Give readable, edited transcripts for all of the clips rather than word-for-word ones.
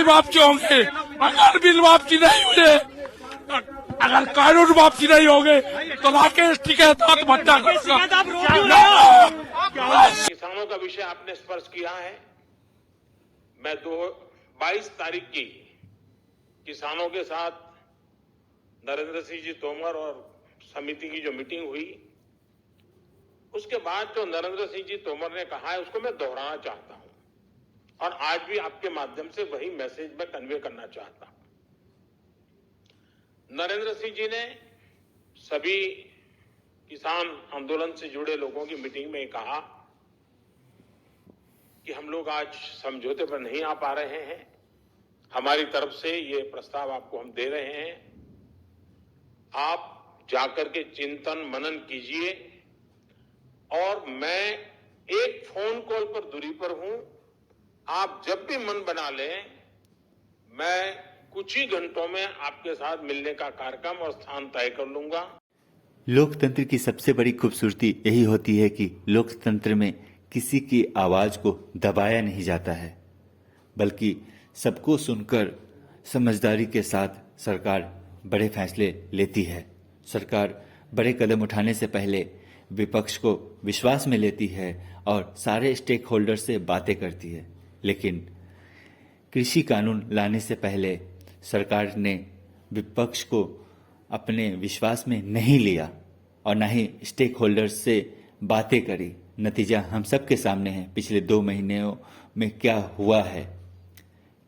Bill वापसी होंगे। अगर बिल वापसी नहीं हुए, अगर कानून वापसी नहीं होंगे तो राकेश टिकैत आत्महत्या करेगा। किसानों का विषय आपने स्पर्श किया है। मैं 22 तारीख की किसानों के साथ नरेंद्र सिंह जी तोमर और समिति की जो मीटिंग हुई, उसके बाद जो नरेंद्र सिंह जी तोमर ने कहा है उसको मैं दोहराना चाहता हूं और आज भी आपके माध्यम से वही मैसेज मैं कन्वे करना चाहता हूं। नरेंद्र सिंह जी ने सभी किसान आंदोलन से जुड़े लोगों की मीटिंग में कहा कि हम लोग आज समझौते पर नहीं आ पा रहे हैं। हमारी तरफ से ये प्रस्ताव आपको हम दे रहे हैं, आप जाकर के चिंतन मनन कीजिए और मैं एक फोन कॉल पर दूरी पर हूं। आप जब भी मन बना लें, मैं कुछ ही घंटों में आपके साथ मिलने का कार्यक्रम और स्थान तय कर लूंगा। लोकतंत्र की सबसे बड़ी खूबसूरती यही होती है कि लोकतंत्र में किसी की आवाज को दबाया नहीं जाता है, बल्कि सबको सुनकर समझदारी के साथ सरकार बड़े फैसले लेती है। सरकार बड़े कदम उठाने से पहले विपक्ष को विश्वास में लेती है और सारे स्टेक होल्डर से बातें करती है। लेकिन कृषि कानून लाने से पहले सरकार ने विपक्ष को अपने विश्वास में नहीं लिया और न ही स्टेक होल्डर्स से बातें करी। नतीजा हम सब के सामने है। पिछले 2 महीनों में क्या हुआ है,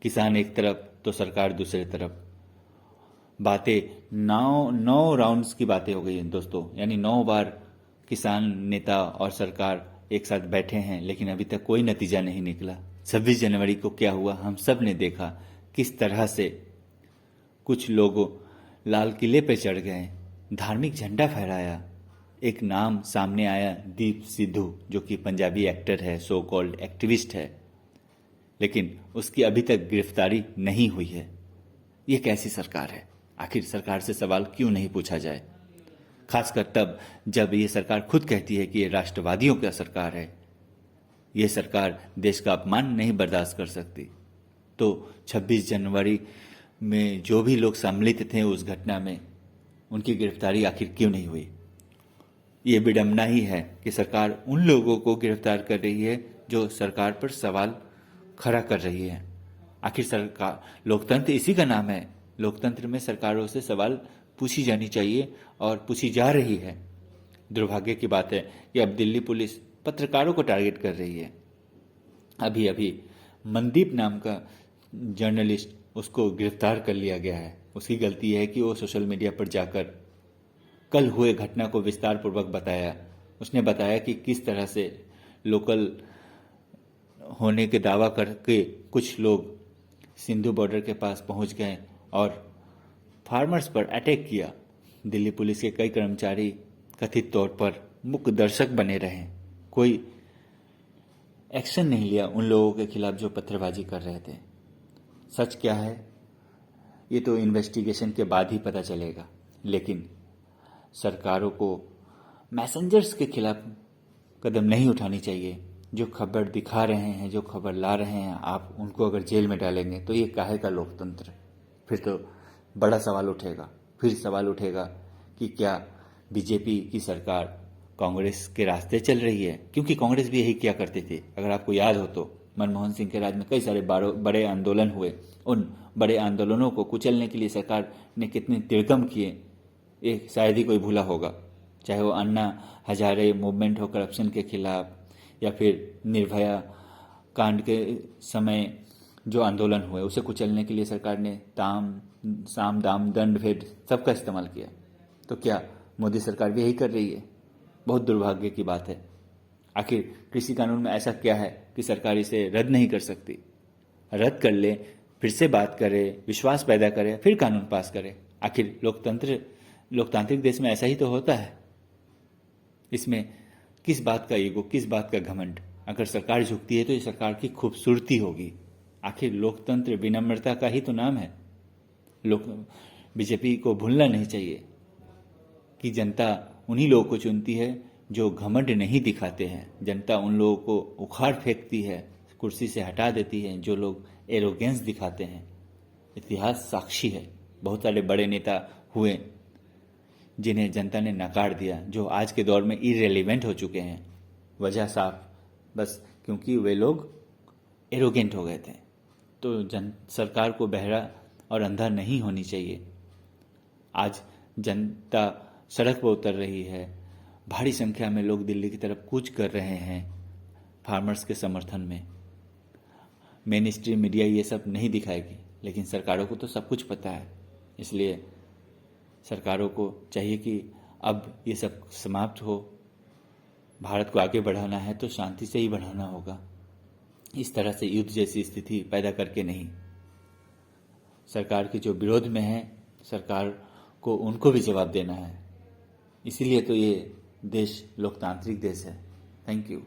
किसान एक तरफ तो सरकार दूसरे तरफ। बातें 9 राउंड्स की बातें हो गई हैं दोस्तों, यानी 9 बार किसान नेता और सरकार एक साथ बैठे हैं, लेकिन अभी तक कोई नतीजा नहीं निकला। 26 जनवरी को क्या हुआ हम सब ने देखा, किस तरह से कुछ लोग लाल किले पे चढ़ गए, धार्मिक झंडा फहराया। एक नाम सामने आया, दीप सिद्धू, जो कि पंजाबी एक्टर है, सो कॉल्ड एक्टिविस्ट है, लेकिन उसकी अभी तक गिरफ्तारी नहीं हुई है। ये कैसी सरकार है? आखिर सरकार से सवाल क्यों नहीं पूछा जाए, खासकर तब जब ये सरकार खुद कहती है कि ये राष्ट्रवादियों का सरकार है, ये सरकार देश का अपमान नहीं बर्दाश्त कर सकती। तो 26 जनवरी में जो भी लोग सम्मिलित थे उस घटना में, उनकी गिरफ्तारी आखिर क्यों नहीं हुई? ये विडंबना ही है कि सरकार उन लोगों को गिरफ्तार कर रही है जो सरकार पर सवाल खड़ा कर रही है। आखिर सरकार, लोकतंत्र इसी का नाम है। लोकतंत्र में सरकारों से सवाल पूछी जानी चाहिए और पूछी जा रही है। दुर्भाग्य की बात है कि अब दिल्ली पुलिस पत्रकारों को टारगेट कर रही है। अभी अभी मनदीप नाम का जर्नलिस्ट, उसको गिरफ्तार कर लिया गया है। उसकी गलती है कि वो सोशल मीडिया पर जाकर कल हुए घटना को विस्तार पूर्वक बताया। उसने बताया कि किस तरह से लोकल होने के दावा करके कुछ लोग सिंधु बॉर्डर के पास पहुंच गए और फार्मर्स पर अटैक किया। दिल्ली पुलिस के कई कर्मचारी कथित तौर पर मुख्य दर्शक बने रहे, कोई एक्शन नहीं लिया उन लोगों के खिलाफ जो पत्थरबाजी कर रहे थे। सच क्या है ये तो इन्वेस्टिगेशन के बाद ही पता चलेगा, लेकिन सरकारों को मैसेंजर्स के खिलाफ कदम नहीं उठानी चाहिए। जो खबर दिखा रहे हैं, जो खबर ला रहे हैं, आप उनको अगर जेल में डालेंगे तो ये काहे का लोकतंत्र? फिर तो बड़ा सवाल उठेगा। फिर सवाल उठेगा कि क्या बीजेपी की सरकार कांग्रेस के रास्ते चल रही है? क्योंकि कांग्रेस भी यही किया करती थी। अगर आपको याद हो तो मनमोहन सिंह के राज में कई सारे बड़े आंदोलन हुए। उन बड़े आंदोलनों को कुचलने के लिए सरकार ने कितने तिड़कम किए, ये शायद ही कोई भूला होगा। चाहे वो अन्ना हजारे मूवमेंट हो करप्शन के खिलाफ, या फिर निर्भया कांड के समय जो आंदोलन हुए, उसे कुचलने के लिए सरकार ने साम दाम दंड भेद सबका इस्तेमाल किया। तो क्या मोदी सरकार भी यही कर रही है? बहुत दुर्भाग्य की बात है। आखिर कृषि कानून में ऐसा क्या है कि सरकार इसे रद्द नहीं कर सकती? रद्द कर ले, फिर से बात करे, विश्वास पैदा करे, फिर कानून पास करे। आखिर लोकतांत्रिक देश में ऐसा ही तो होता है। इसमें किस बात का ईगो, किस बात का घमंड? अगर सरकार झुकती है तो ये सरकार की खूबसूरती होगी। आखिर लोकतंत्र विनम्रता का ही तो नाम है। बीजेपी को भूलना नहीं चाहिए कि जनता उन्हीं लोगों को चुनती है जो घमंड नहीं दिखाते हैं। जनता उन लोगों को उखाड़ फेंकती है, कुर्सी से हटा देती है, जो लोग एरोगेंस दिखाते हैं। इतिहास साक्षी है, बहुत सारे बड़े नेता हुए जिन्हें जनता ने नकार दिया, जो आज के दौर में इरेलीवेंट हो चुके हैं। वजह साफ, बस क्योंकि वे लोग एरोगेंट हो गए थे। तो सरकार को बहरा और अंधा नहीं होनी चाहिए। आज जनता सड़क पर उतर रही है, भारी संख्या में लोग दिल्ली की तरफ कूच कर रहे हैं फार्मर्स के समर्थन में। मेन स्ट्रीम मीडिया ये सब नहीं दिखाएगी, लेकिन सरकारों को तो सब कुछ पता है। इसलिए सरकारों को चाहिए कि अब ये सब समाप्त हो। भारत को आगे बढ़ाना है तो शांति से ही बढ़ाना होगा, इस तरह से युद्ध जैसी स्थिति पैदा करके नहीं। सरकार के जो विरोध में है, सरकार को उनको भी जवाब देना है। इसीलिए तो ये देश लोकतांत्रिक देश है। Thank you.